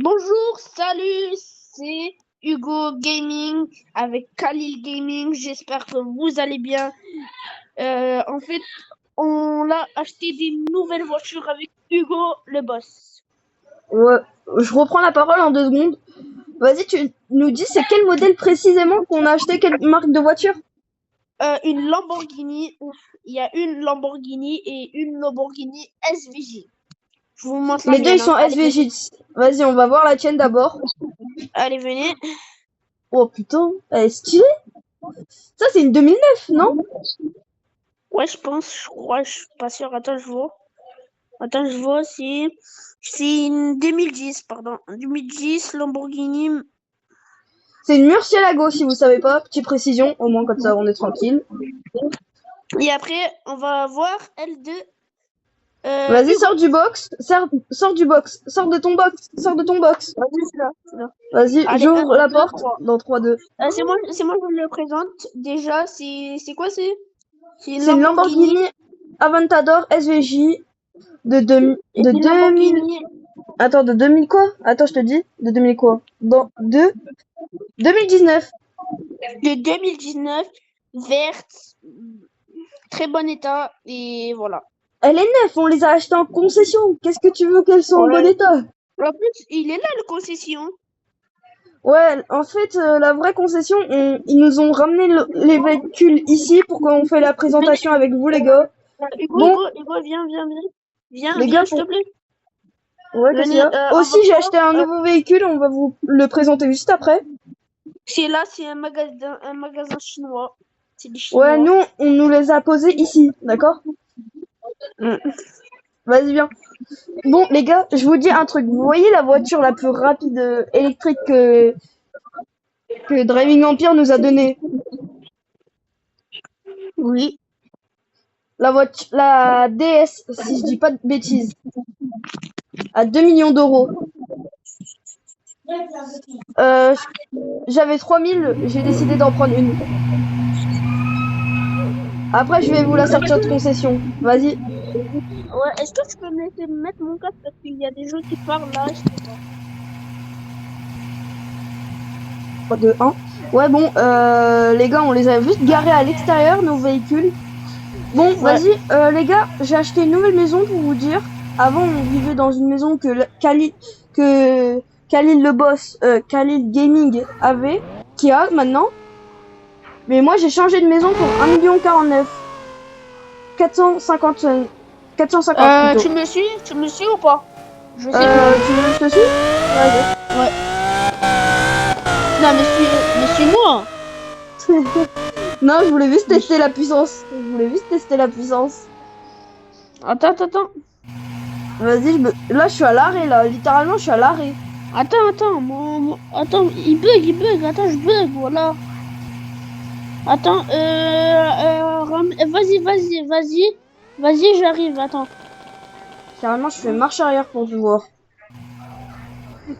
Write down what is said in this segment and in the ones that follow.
Bonjour, salut, c'est Hugo Gaming avec Khalil Gaming. J'espère que vous allez bien. En fait, on a acheté des nouvelles voitures avec Hugo le boss. Ouais, je reprends la parole en 2 secondes. Vas-y, tu nous dis c'est quel modèle précisément qu'on a acheté, quelle marque de voiture? Une Lamborghini. Ouf, il y a une Lamborghini et une Lamborghini SVJ. Je vous montre la Les deux ils mienne, hein. sont Allez, venez. SVJ. Vas-y, on va voir la tienne d'abord. Allez, venez. Oh putain, elle est stylée. Ça c'est une 2009, non? Ouais, je crois, je suis pas sûr. Attends, je vois. Attends, je vois si c'est une 2010, pardon. 2010 Lamborghini. C'est une Murcielago si vous savez pas. Petite précision, au moins comme ça on est tranquille. Et après, on va voir L2 Vas-y, Hugo. sors du box, sors du box, sors de ton box, sors de ton box. Vas-y, c'est là, c'est là. Vas-y, Allez, un, j'ouvre la 2, porte 3. dans 3, 2. C'est moi qui le présente. Déjà, c'est quoi c'est une C'est une Lamborghini. Lamborghini Aventador SVJ Et de c'est une 2000. Lamborghini Attends, de 2000 quoi? Attends, je te dis. De 2000 quoi? De 2019. de 2019, verte, très bon état. Et voilà. Elle est neuve, on les a achetées en concession. Qu'est-ce que tu veux qu'elles soient en bon Ouais. état? En plus, il est là, le concession. Ouais, en fait, la vraie concession, ils nous ont ramené les véhicules ici pour qu'on fait la Venez. présentation avec vous, les gars. Hugo, Bon, Hugo, Hugo, viens, viens, viens. Viens, les gars, viens, s'il te plaît. ouais, qu'est-ce qu'il y Venez, a? on Aussi, va j'ai voir. acheté un nouveau véhicule, on va vous le présenter juste après. C'est là, c'est un magasin chinois. C'est des Ouais, Chinois. nous, on nous les a posés ici, d'accord? Mm. Vas-y, viens. Bon, les gars, je vous dis un truc. Vous voyez la voiture la plus rapide électrique que Driving Empire nous a donné? Oui. La DS, si je dis pas de bêtises, à 2 millions d'euros. Euh, J'avais 3000, j'ai décidé d'en prendre une. Après, je vais vous la sortir de concession. Vas-y. Ouais, est-ce que tu peux me laisser mettre mon casque parce qu'il y a des gens qui parlent là, je sais pas. 3, 2, 1. Ouais, bon, les gars, on les a juste garés à l'extérieur, nos véhicules. Bon, Ouais. vas-y, les gars, j'ai acheté une nouvelle maison pour vous dire. Avant, on vivait dans une maison que Khalil le boss, Khalil Gaming avait, qui a maintenant. Mais moi, j'ai changé de maison pour 1,49 million. 450, 450 plutôt. Tu me suis ou pas? Je sais plus. Tu veux que je te suis? Vas-y. Ouais. Non, mais suis-moi. Non, je voulais juste tester la puissance. Je voulais juste tester la puissance. Attends. Vas-y, là, je suis à l'arrêt, là. Littéralement, je suis à l'arrêt. Attends, attends, il bug, attends, je bug, voilà. Attends, vas-y, j'arrive, attends. Carrément, je fais marche arrière pour vous voir.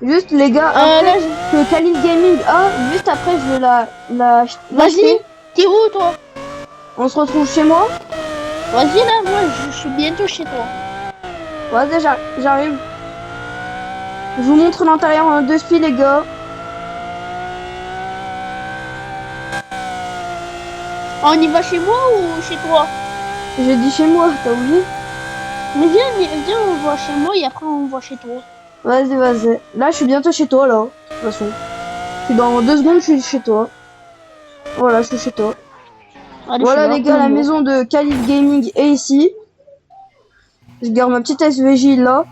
Juste, les gars, Là, après que Khalil Gaming a, juste après, je vais vas-y, l'acheter. t'es où, toi? On se retrouve chez moi. Vas-y, là, moi, je suis bientôt chez toi. Vas-y, j'arrive. Je vous montre l'intérieur de spi, les gars. On y va chez moi ou chez toi? J'ai dit chez moi, t'as oublié? Mais viens, on va chez moi et après on va chez toi. Vas-y. Là, je suis bientôt chez toi, là. De toute façon. Dans 2 secondes, je suis chez toi. Voilà, je suis chez toi. Allez, je suis Voilà, là, les gars, on la va. maison de Khalil Gaming est ici. Je garde ma petite SVJ là.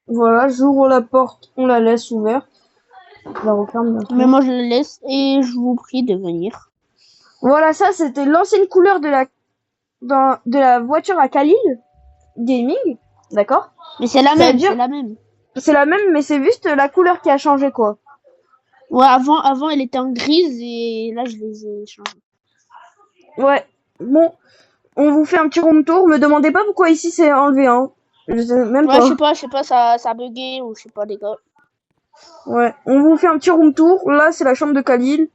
Voilà, j'ouvre la porte, on la laisse ouverte. Je la referme bien Mais sûr. moi, je le laisse et je vous prie de venir. Voilà, ça, c'était l'ancienne couleur de la voiture à Khalil Gaming. D'accord? Mais c'est la Ça veut même, dire, c'est la même. c'est la même, mais c'est juste la couleur qui a changé, quoi. Ouais, avant, elle était en grise et là, je les ai changées. Ouais. Bon, on vous fait un petit room tour. Me demandez pas pourquoi ici c'est enlevé, hein. Je sais même Ouais, pas. je sais pas, ça a bugué ou je sais pas, les gars. Ouais. On vous fait un petit room tour. Là, c'est la chambre de Khalil.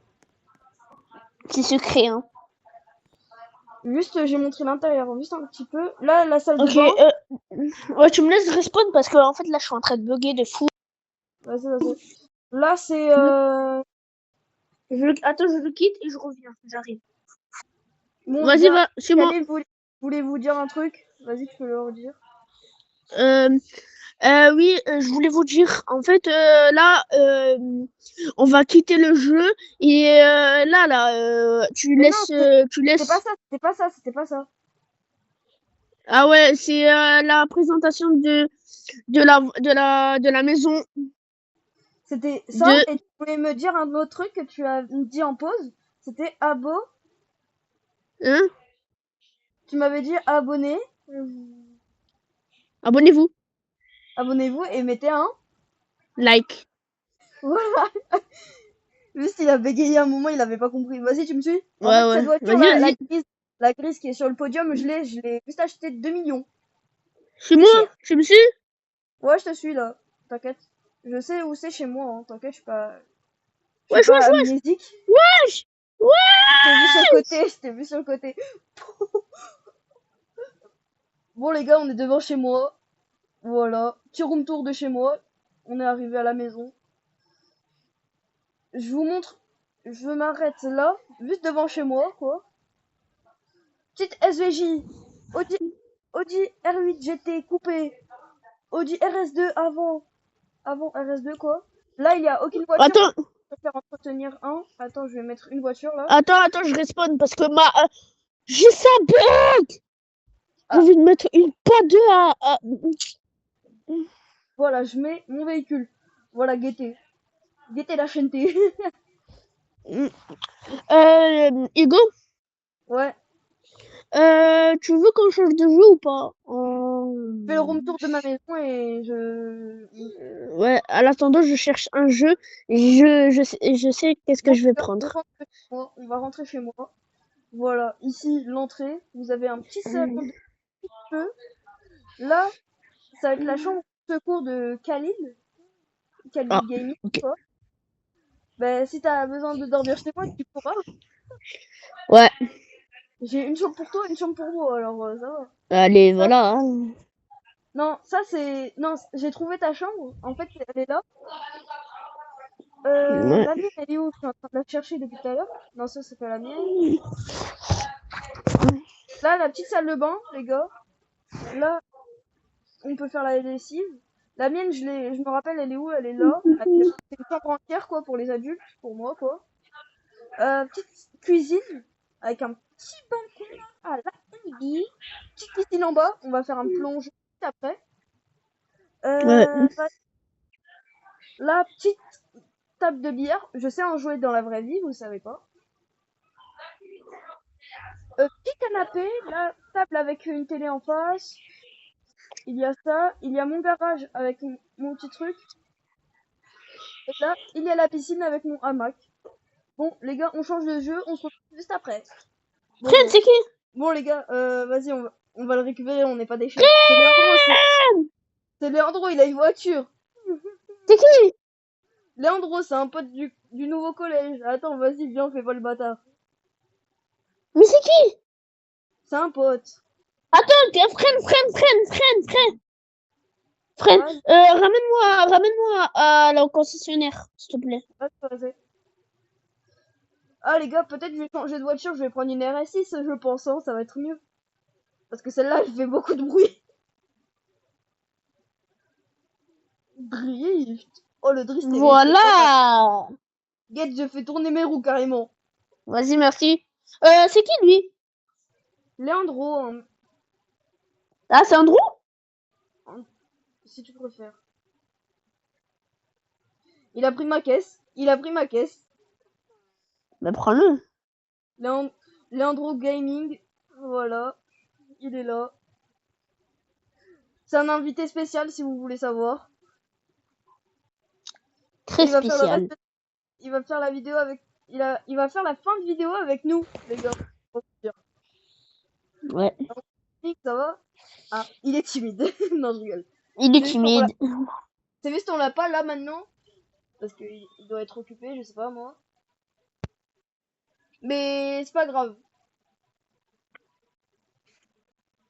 C'est secret, hein. Juste, j'ai montré l'intérieur, juste un petit peu. Là, la salle de Ok, bain. ouais, tu me laisses respawn parce que en fait là je suis en train de bugger de fou. Vas-y, vas-y. Là, c'est Attends, je le quitte et je reviens, j'arrive. bon, Vas-y, bien. va, c'est moi. Khalil, voulez-vous dire un truc? Vas-y, tu peux le redire. Euh, oui, je voulais vous dire, en fait, là, on va quitter le jeu et tu Mais non, laisses, tu c'était pas laisses. ça, c'était pas ça, c'était pas ça. Ah ouais, c'est la présentation de la maison C'était ça, de, et tu voulais me dire un autre truc que tu as dit en pause. C'était hein? tu m'avais dit abonné, Abonnez-vous, abonnez-vous et mettez un. like. Voilà. Juste, il a bégayé un moment, il avait pas compris. Vas-y, tu me suis? En Ouais, fait, ouais. cette voiture, Vas-y, vas-y. la grise qui est sur le podium, je l'ai juste acheté 2 millions. C'est C'est moi, cher. tu me suis? Ouais, je te suis là. T'inquiète. Je sais où c'est chez moi, hein. T'inquiète, je suis Wesh, pas wesh, wesh, amnésique. wesh, Je t'ai vu sur le wesh. côté, je t'ai vu sur le côté. Bon, les gars, on est devant chez moi. Voilà. Petit room tour de chez moi. On est arrivé à la maison. Je vous montre. Je m'arrête là, juste devant chez moi, quoi. Petite SVJ. Audi, Audi R8 GT coupé. Audi RS2 avant RS2, quoi. Là, il y a aucune voiture. Attends, Je vais faire entretenir un. Attends, je vais mettre une voiture là. attends, je respawn parce que j'ai ça bug. J'ai Ah, envie de mettre une pas deux voilà, je mets mon véhicule. Voilà, guettez. Guettez la chaîne T. Hugo, Ouais. tu veux qu'on change de jeu ou pas? Je fais le room tour de ma maison et Ouais, à l'attendant, je cherche un jeu. Je sais qu'est-ce que bon, je vais on prendre. rentre chez moi. On va rentrer chez moi. Voilà, ici l'entrée. Vous avez un petit salon de jeu. Là, ça va être la chambre de secours de Ah, Khalil Gaming, ok. quoi. Ben, si t'as besoin de dormir chez moi, tu pourras. Ouais, J'ai une chambre pour toi, une chambre pour moi, alors ça va. allez, Ça, voilà, hein. non, ça c'est. Non, j'ai trouvé ta chambre. En fait, elle est là. Ouais. La mienne, elle est où? Je suis en train de la chercher depuis tout à l'heure. Non, ça, c'est pas la mienne. Là, la petite salle de bain, les gars. Là, on peut faire la lessive. La mienne, je me rappelle, elle est où? Elle est là. C'est une chambre entière, quoi, pour les adultes, pour moi, quoi. Petite cuisine avec un petit balcon à l'après-midi. Petite piscine en bas. On va faire un plonge juste après. Ouais. Euh, la petite table de billard. Je sais en jouer dans la vraie vie, vous savez pas. Petit canapé, la table avec une télé en face. Il y a ça. Il y a mon garage avec mon petit truc. Et là, il y a la piscine avec mon hamac. Bon, les gars, on change de jeu. On se retrouve juste après. Bon, Fred, bon. c'est qui? Bon, les gars, vas-y, on va le récupérer. On n'est pas des chiens. C'est Leandro, il a une voiture. C'est qui? Leandro, c'est un pote du nouveau collège. Attends, vas-y, viens, fais pas le bâtard. Mais c'est qui? C'est un pote. Attends, freine. Ouais, Ramène-moi à la concessionnaire, s'il te plaît. vas-y. Ah, les gars, peut-être je vais changer de voiture. Je vais prendre une RS6, je pense. Hein, ça va être mieux. Parce que celle-là, elle fait beaucoup de bruit. Drift. Oh, le drift c'est pas mal. Voilà. Get, je fais tourner mes roues carrément. Vas-y, merci. C'est qui lui? Leandro, hein, Ah, c'est Andrew? si tu préfères. Il a pris ma caisse. Il a pris ma caisse. Bah, prends-le. Leand- Leandro Gaming. Voilà. Il est là. C'est un invité spécial si vous voulez savoir. Et Très il va faire le reste. spécial. Il va faire la vidéo avec. Il va faire la fin de vidéo avec nous, les gars. Faut dire. Ouais. Nick, ça va? Ah, il est timide. Non, je rigole. Il est C'est juste qu'on l'a- timide. c'est juste qu'on l'a pas là maintenant. Parce qu'il doit être occupé, je sais pas moi. Mais c'est pas grave.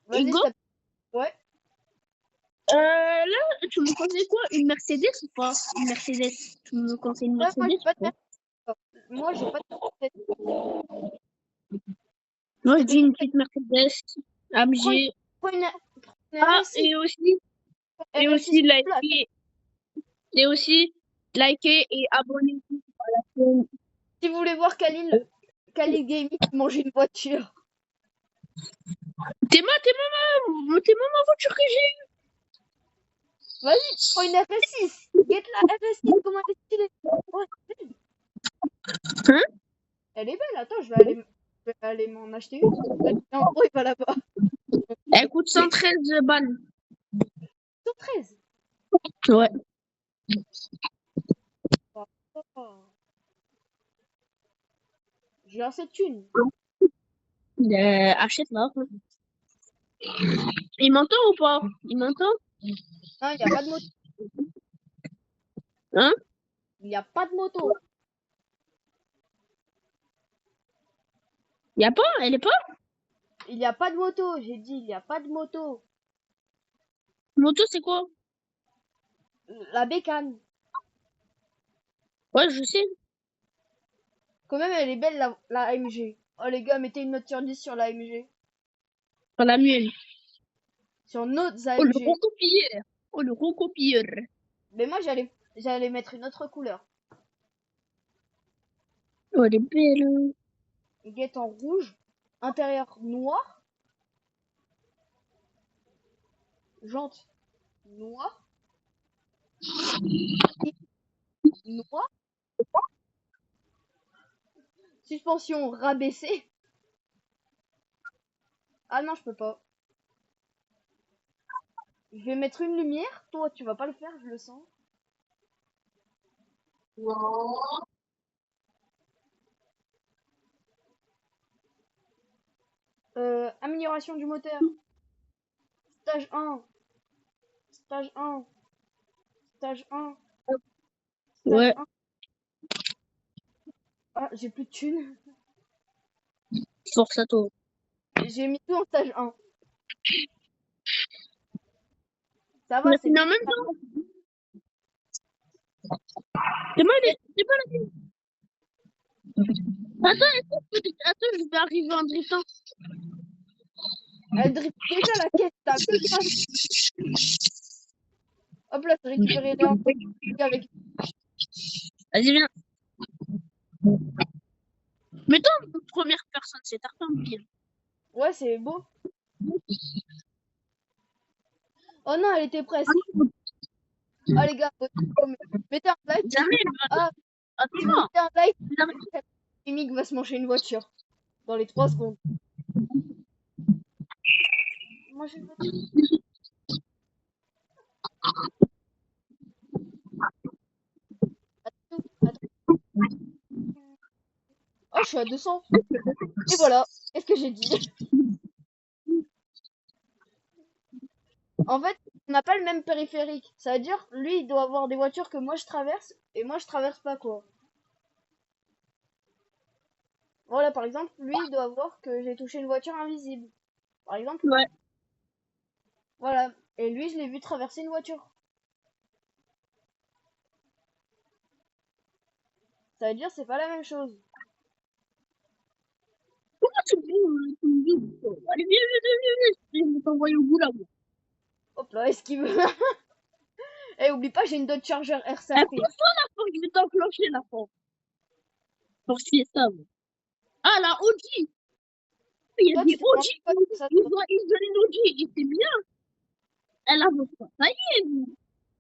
Vas-y, Hugo, ouais. là, tu me conseilles quoi? Une Mercedes ou pas? Une Mercedes. Tu me conseilles une Ouais, moi, Mercedes j'ai pas de ou pas? Mercedes. Moi, j'ai pas de Moi, je dis une Mercedes. petite Mercedes Prends une, AMG. prends une Ah, RS6. et RS6 aussi là. liker, et aussi liker et abonnez-vous à la chaîne. Si vous voulez voir Khalil Gaming manger une voiture. T'es ma voiture que j'ai. Vas-y, prends une RS6. Get la RS6, comment elle est stylée. Ouais, Hein? elle est belle. Attends, je vais aller m'en acheter une. En gros, il va là-bas. Elle coûte 113 balles. 113. Ouais. J'ai assez de thunes. Achète-la. Il m'entend ou pas? Il m'entend? Non, il n'y a pas de moto. Hein? Il n'y a pas de moto. Y a pas? Elle est pas? Il n'y a pas de moto. J'ai dit, il n'y a pas de moto. Moto, c'est quoi? La bécane. Ouais, je sais. Quand même, elle est belle, la AMG. Oh, les gars, mettez une note sur 10 sur la AMG. Pas la mienne. Sur nos Oh, le AMG. recopieur. Oh, le recopieur. Mais moi, j'allais mettre une autre couleur. Oh, elle est belle. Guette en rouge. Intérieur noir. Jante noire. Noir. Suspension rabaissée. Ah non, je peux pas. Je vais mettre une lumière. Toi, tu vas pas le faire, je le sens. Amélioration du moteur. Stage 1. Stage 1. Stage 1. Stage Ouais, 1. Ah, j'ai plus de thunes. force à toi. J'ai mis tout en stage 1. Ça va, Mais c'est bien. en même temps, c'est pas la peine. Attends, je vais arriver en driftant. Elle drift déjà la caisse. T'as vu le crash. Hop là, j'ai récupéré les emplois avec. Vas-y, viens. Mais toi, première personne, c'est certain bien. Ouais, c'est beau. Oh non, elle était presque. Ah les gars, mettez un like. Jamais. Ah, si vous Attends-moi. mettez un like, Mimic va se manger une voiture. Dans les 3 secondes. Manger une voiture. Attends, attends. Oh, je suis à 200. Et voilà. Qu'est-ce que j'ai dit? En fait, on n'a pas le même périphérique. Ça veut dire, lui, il doit avoir des voitures que moi je traverse. Et moi, je traverse pas, quoi. Voilà, par exemple, lui, il doit voir que j'ai touché une voiture invisible. Par exemple. Ouais. Voilà. Et lui, je l'ai vu traverser une voiture. Ça veut dire, c'est pas la même chose. Pourquoi tu me dis allez, viens, je vais t'envoyer au bout là. Hop là, esquive. Et oublie pas, j'ai une Dodge Charger Eh, RCRP. pousse-toi la porte, je vais t'enclencher la porte. Pour que tu fais ça. Ah, la OG. Il y a Toi, des tu fais OG. vraiment pas comme ça. Ils ont une OG et c'est bien. Elle avance pas. Ça y est.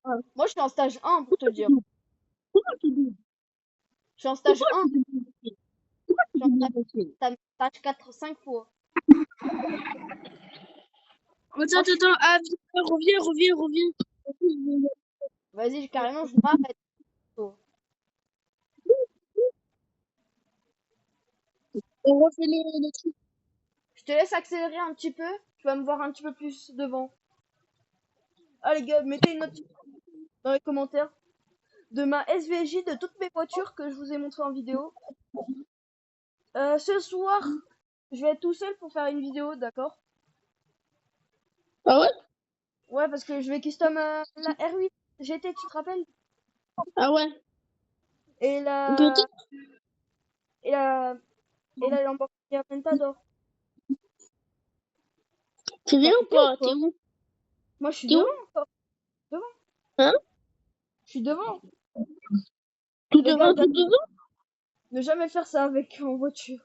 Ah, Moi, je suis en stage 1 pour te dire. pourquoi tu dis? Je suis en stage Pourquoi 1. tu dis? Pourquoi Je tu suis en dis? stage 4, 5 fois. Attends, Moi, je suis... attends, ah, reviens. Vas-y, carrément, je m'arrête. On refait les trucs. Je te laisse accélérer un petit peu. Tu vas me voir un petit peu plus devant. Ah les gars, mettez une note dans les commentaires de ma SVJ de toutes mes voitures que je vous ai montré en vidéo. Ce soir, je vais être tout seul pour faire une vidéo, d'accord? Ah ouais? Ouais, parce que je vais custom la R8 GT, tu te rappelles? Ah ouais. Et la, Peut-être. et la, et la Lamborghini Aventador. Tu T'as viens ou compris ou pas? T'es quoi? où? Moi, je suis T'es où? devant encore. Devant. Hein? Je suis devant. Tout devant, Regarde, tout devant? ne jamais faire ça avec en voiture.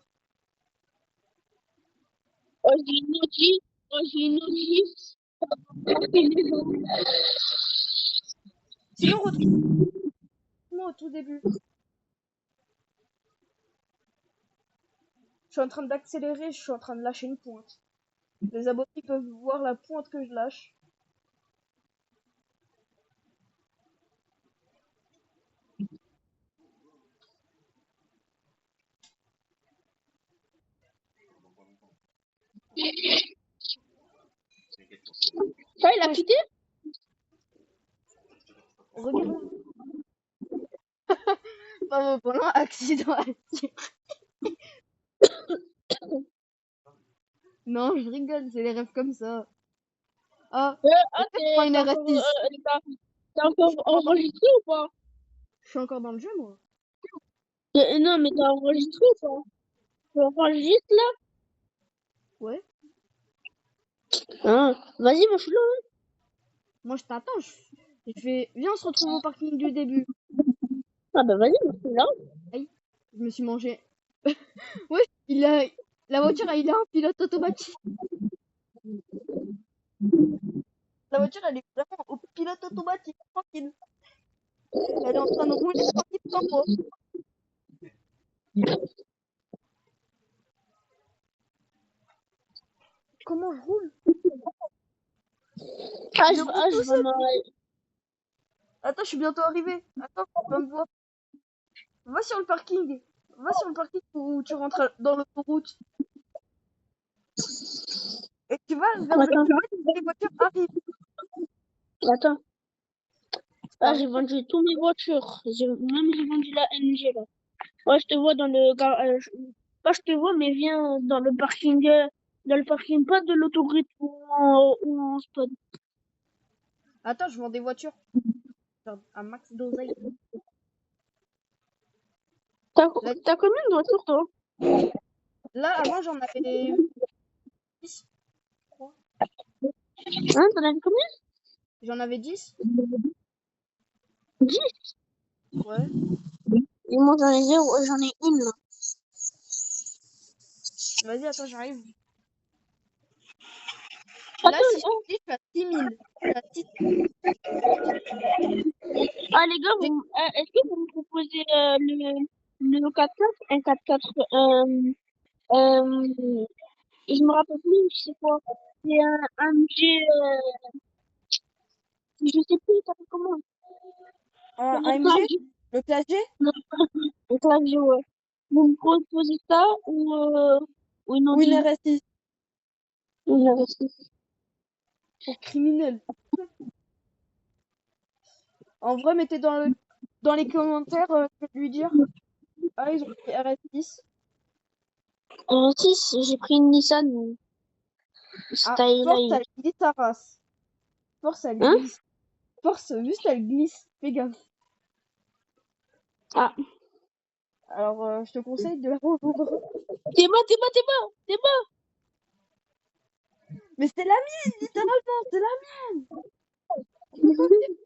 Oh, j'ai une Audi. Oh, j'ai une Audi. Sinon, retrouve-moi au tout début. Je suis en train d'accélérer, je suis en train de lâcher une pointe. Les abonnés peuvent voir la pointe que je lâche. Ah, il a Ouais, quitté? regarde. Pas pendant accident. Non, je rigole, c'est les rêves comme ça. Ah, Ah, est-ce que tu prends une RS6? t'as encore enregistré ou pas? Je suis encore dans le jeu, moi. Non, mais t'as enregistré ou pas? Tu enregistres là? Ouais. Ah, vas-y, moi je suis là. Moi, je t'attends. Je fais, viens, on se retrouve au parking du début. Ah bah vas-y, moi je suis là. Aïe, je me suis mangé. Ouais, la voiture, il a un pilote automatique. La voiture, elle est vraiment au pilote automatique, tranquille. Elle est en train de rouler tranquille sans moi. Comment je roule? Je roule Je tout vais seul. me... Attends, je suis bientôt arrivé. Attends, tu vas me voir. Va sur le parking. Va sur le parking où tu rentres dans l'autoroute. Et tu vas vers le Attends, kilomètre où les voitures arrivent. attends. Ah, T'arrives. j'ai vendu toutes mes voitures. J'ai vendu la MG là. Ouais, je te vois dans le garage. Pas je te vois, mais viens dans le parking, pas de l'autoroute où on spawn. Attends, je vends des voitures. Un max d'oseille. T'as Là, t'as combien de voitures toi? avant, j'en avais 10. Hein, t'en as combien? J'en avais 10. 10. Ouais. Et moi j'en ai zéro, j'en ai une là. Vas-y, attends, j'arrive. Là, Attends, si je te dis, je suis à 6000. Je suis à 6 ah les gars, est-ce que vous me proposez le 4x4? Un 4x4, je me rappelle plus, c'est quoi? C'est un G, je sais plus, ça fait comment? Un C'est le AMG, clavier. le classe G. Le clavier, ouais. Vous me proposez ça ou une Ou une Audi? RS6 Une RS6. pour criminel. En vrai, mettez dans les commentaires, je vais lui dire. Ah, ils ont pris RS6. RS6, j'ai pris une Nissan Ah, force, Skyline. elle glisse sa race. Force, elle Hein? glisse. Force, juste, elle glisse. Fais gaffe. Ah, Alors, je te conseille de la revendre. t'es bas, t'es bas, t'es bas, t'es bas. Mais c'est la mienne, littéralement, c'est la mienne. Recopie,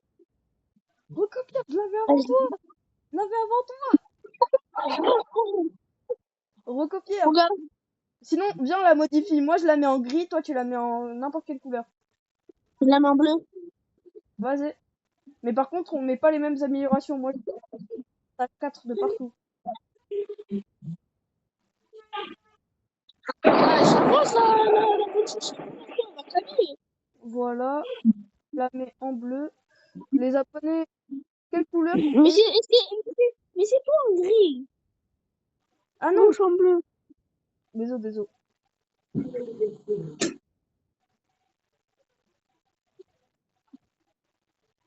recopie, je l'avais avant toi. Je l'avais avant toi. Recopier. Regarde, Sinon, viens, on la modifie. Moi, je la mets en gris, toi, tu la mets en n'importe quelle couleur. la main bleue. Vas-y. Mais par contre, on met pas les mêmes améliorations. Moi, je 4 de partout. Ah, c'est quoi ça, la petite? On va clavier. Voilà. Je la mets en bleu. Les abonnés, quelle couleur Mais et... mais c'est toi en gris. Ah Moi, non, je suis en bleu. désolé, désolé.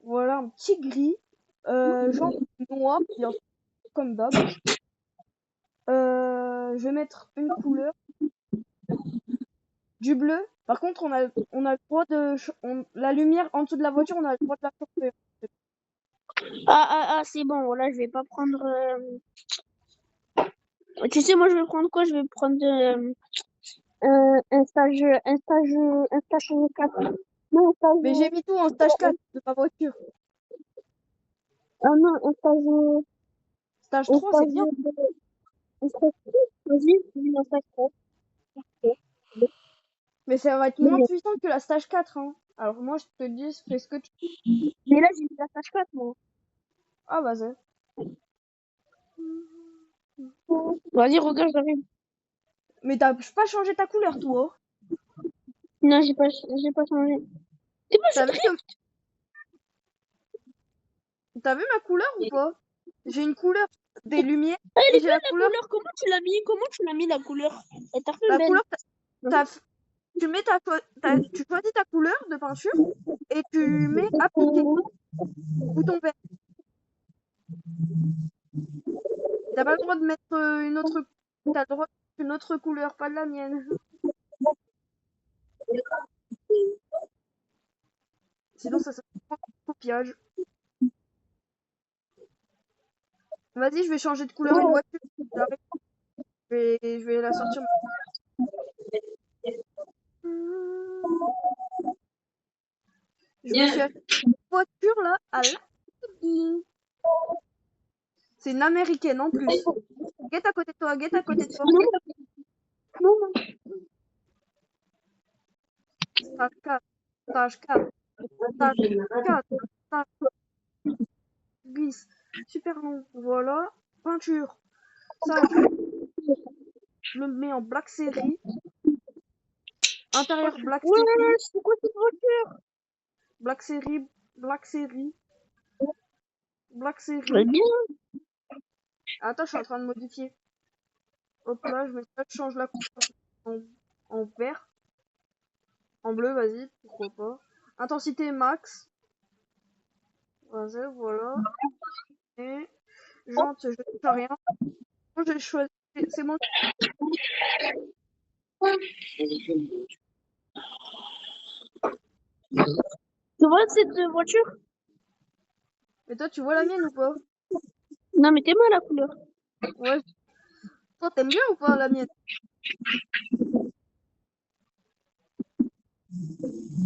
Voilà, un petit gris. Genre noir, bien sûr, comme d'hab. Je vais mettre une couleur. du bleu. Par contre, on a le droit de... la lumière en dessous de la voiture, on a le droit de la chauffer. Ah, c'est bon, là, je vais pas prendre... Tu sais, moi, je vais prendre quoi? Je vais prendre un stage, un stage 4. Non, un stage... Mais j'ai mis tout en stage 4 de ma voiture. Ah non, un stage... Stage un 3, c'est bien. un stage 3. Vas-y, un stage 3. Mais ça va être moins puissant que la stage 4, hein. Alors moi, je te dis, fais ce que tu... Mais là, j'ai mis la stage 4, moi. Ah, vas-y. Vas-y, regarde, j'arrive. Mais t'as pas changé ta couleur, toi. Non, j'ai pas changé. C'est pas, je T'as vu, drift. t'as vu ma couleur ou pas? J'ai une couleur des lumières Ah, elle et est j'ai belle, la la couleur... couleur. Comment tu l'as mis? Comment tu l'as mis, la couleur? Elle t'a fait La belle. couleur, tu mets tu choisis ta couleur de peinture et tu mets appliquer, bouton vert. T'as pas le droit de mettre une autre, t'as le droit de mettre une autre couleur, pas de la mienne. Sinon, ça s'appelle copiage. Vas-y, je vais changer de couleur une voiture. J'arrête. Je vais la sortir. Je me suis acheté une voiture là à Lamborghini. C'est une américaine en plus. Guette à côté de toi, guette à côté de toi. Non, Stage 4, stage 4, stage 4, stage 4. Glisse. Super long. Voilà. Peinture. Ça, je le mets en black série. Intérieur black ouais, série. c'est quoi cette voiture? Black série. Black série. Black Très série. bien. Attends, je suis en train de modifier. Hop là, je mets ça, je change la couleur en vert. En bleu, vas-y, pourquoi pas. Intensité max. Vas-y, voilà. Et jante, je ne fais rien. Moi, j'ai choisi. C'est mon. Tu vois cette voiture? Et toi, tu vois la mienne ou pas? Non, mais t'es mal la couleur. Ouais. Toi, t'aimes bien ou pas la mienne?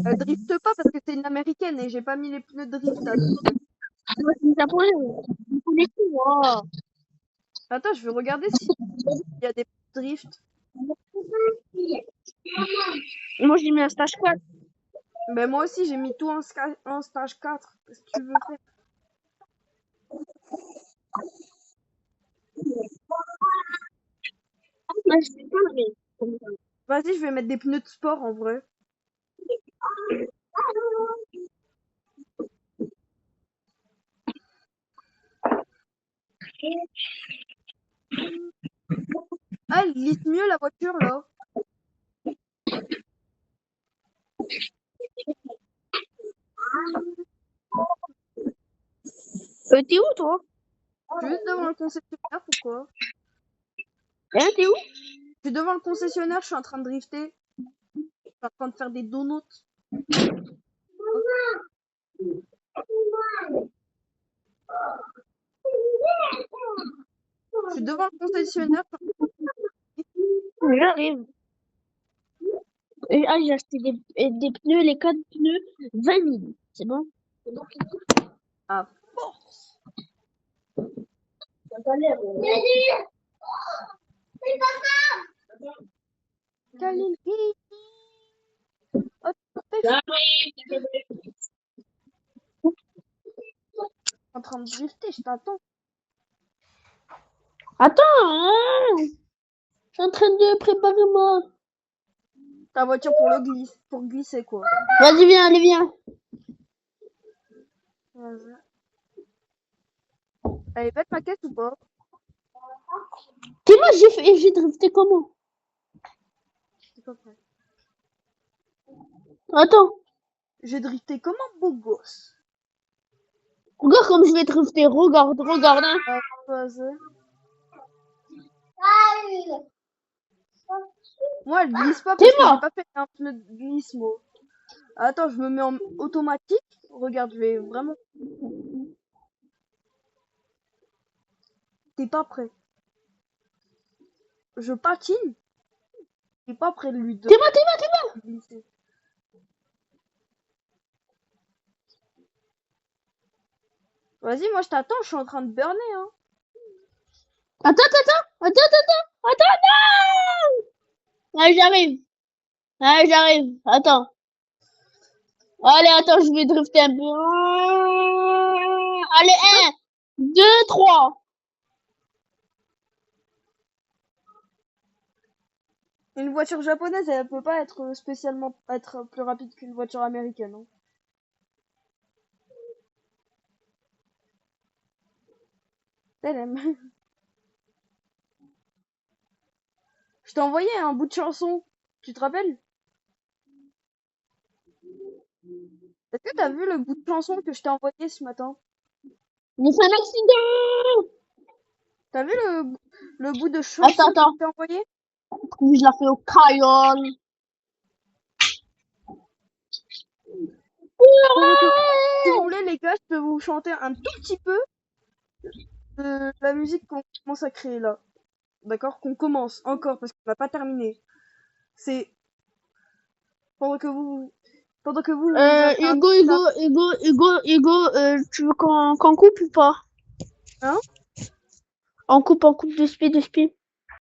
Elle drifte pas parce que c'est une américaine et j'ai pas mis les pneus de drift. Moi, c'est une japonaise. Je connais tout, moi. Attends, je vais regarder s'il y a des pneus de drift. Moi, j'ai mis un stage 4. Ben, moi aussi, j'ai mis tout en stage 4. Qu'est-ce que tu veux faire? Moi, je sais pas, mais... Vas-y, je vais mettre des pneus de sport en vrai. Ah, elle glisse mieux la voiture là. T'es où, toi? Juste devant le concessionnaire, pourquoi? Hein, t'es où? Je suis devant le concessionnaire, je suis en train de drifter. Je suis en train de faire des donuts. Je suis devant le concessionnaire. J'arrive. Ah, j'ai acheté des pneus, les 4 pneus, 20 000. C'est bon? À force. Ça a l'air. Khalil. Hop, en train de drifter, je t'attends. Attends, hein, je suis en train de préparer moi. Ta voiture pour glisser quoi. Vas-y, viens, allez, viens. Vas-y. Elle est belle ma caisse ou pas? C'est moi, j'ai drifté comment? C'est pas vrai. Attends, J'ai drifté comme un beau gosse. regarde comme je vais drifter. Regarde, regarde. Hein. Vas-y. Moi, elle glisse pas C'est parce que j'ai moi. pas fait un pneu de glisse, moi. Attends, je me mets en automatique. Regarde, je vais vraiment. T'es pas prêt. Je patine. T'es pas prêt de lui de C'est moi, c'est moi, c'est moi. glisser. Vas-y, moi je t'attends, je suis en train de burner, hein. Attends. Ouais, j'arrive. Ouais, j'arrive. Attends. Allez, attends, je vais drifter un peu. Allez, C'est toi, 1, 2, 3. une voiture japonaise, elle peut pas être spécialement être plus rapide qu'une voiture américaine, hein. Elle aime. Je t'ai envoyé un bout de chanson. Tu te rappelles? Est-ce que t'as vu le bout de chanson que je t'ai envoyé ce matin? Mais c'est un accident. T'as vu le bout de Attends, chanson que attends. je t'ai envoyé? Comment je la fais au crayon? Pendant que, si vous voulez, les gars, je peux vous chanter un tout petit peu de la musique qu'on commence à créer là. D'accord? Qu'on commence encore parce qu'on n'a pas terminé. C'est pendant que vous avez un Tu veux qu'on coupe ou pas? hein? On coupe de speed.